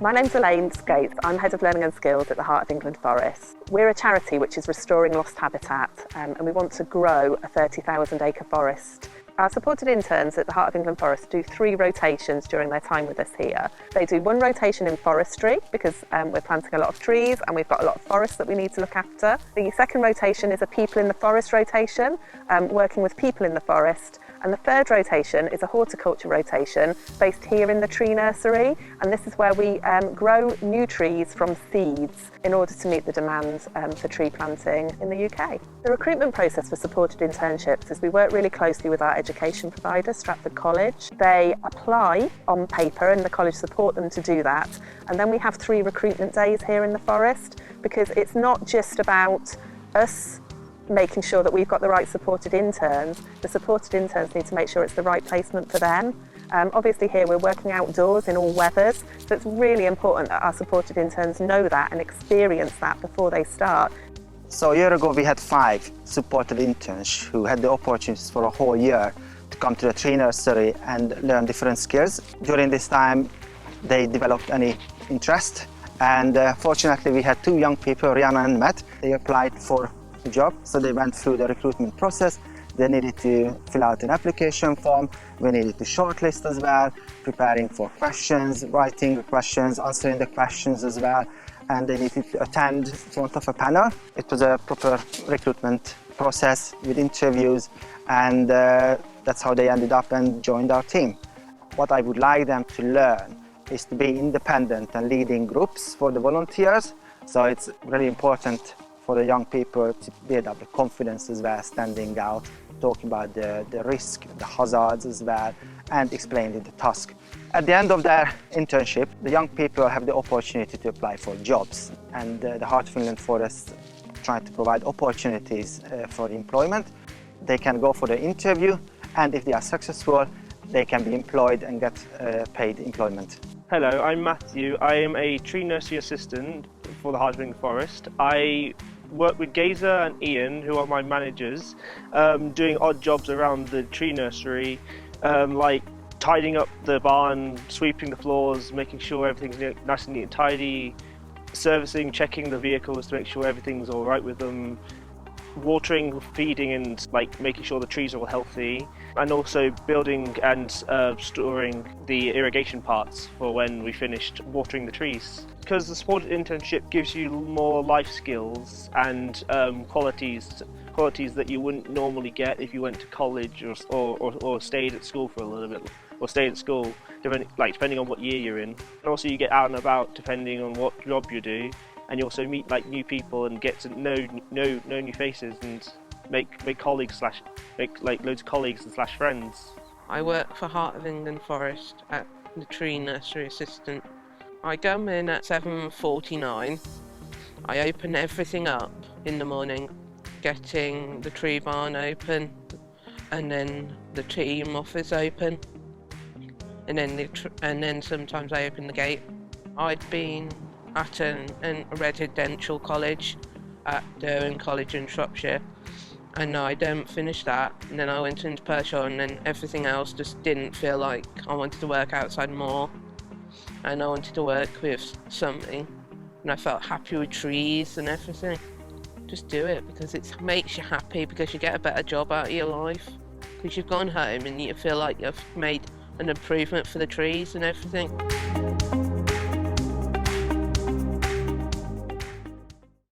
My name's Elaine Skates. I'm Head of Learning and Skills at the Heart of England Forest. We're a charity which is restoring lost habitat and we want to grow a 30,000 acre forest. Our supported interns at the Heart of England Forest do 3 rotations during their time with us here. They do 1 rotation in forestry because we're planting a lot of trees and we've got a lot of forests that we need to look after. The second rotation is a people in the forest rotation, working with people in the forest. And the third rotation is a horticulture rotation based here in the tree nursery, and this is where we grow new trees from seeds in order to meet the demand for tree planting in the UK. The recruitment process for supported internships is we work really closely with our education provider, Stratford College. They apply on paper and the college support them to do that, and then we have 3 recruitment days here in the forest because it's not just about us making sure that we've got the right supported interns. The supported interns need to make sure it's the right placement for them. Obviously here we're working outdoors in all weathers, so it's really important that our supported interns know that and experience that before they start. So a year ago we had 5 supported interns who had the opportunities for a whole year to come to the tree nursery and learn different skills. During this time they developed any interest, and fortunately we had 2 young people, Rhiannon and Matthew. They applied for the job, so they went through the recruitment process. They needed to fill out an application form, we needed to shortlist as well, preparing for questions, writing the questions, answering the questions as well, and they needed to attend in front of a panel. It was a proper recruitment process with interviews, and that's how they ended up and joined our team. What I would like them to learn is to be independent and leading groups for the volunteers, so it's really important for the young people to build up the confidence as well, standing out, talking about the risk, the hazards as well, and explaining the task. At the end of their internship, the young people have the opportunity to apply for jobs, and the Heart of England Forest trying to provide opportunities for employment. They can go for the interview, and if they are successful, they can be employed and get paid employment. Hello, I'm Matthew. I am a tree nursery assistant for the Heart of England Forest. I work with Gazer and Ian, who are my managers, doing odd jobs around the tree nursery, like tidying up the barn, sweeping the floors, making sure everything's nice and neat and tidy, servicing, checking the vehicles to make sure everything's all right with them, watering, feeding, and making sure the trees are all healthy, and also building and storing the irrigation parts for when we finished watering the trees. Because the supported internship gives you more life skills and qualities that you wouldn't normally get if you went to college or stayed at school for a little bit, or stayed at school depending on what year you're in. And also you get out and about depending on what job you do, and you also meet new people and get to know new faces and make colleagues make loads of colleagues and friends. I work for Heart of England Forest at the tree nursery assistant. I come in at 7:49. I open everything up in the morning, getting the tree barn open, and then the team office open, and then sometimes I open the gate. I'd been at a residential college at Durham College in Shropshire, and I didn't finish that, and then I went into Pershore, and then everything else just didn't feel like I wanted to work outside more, and I wanted to work with something, and I felt happy with trees and everything. Just do it because it makes you happy, because you get a better job out of your life, because you've gone home and you feel like you've made an improvement for the trees and everything.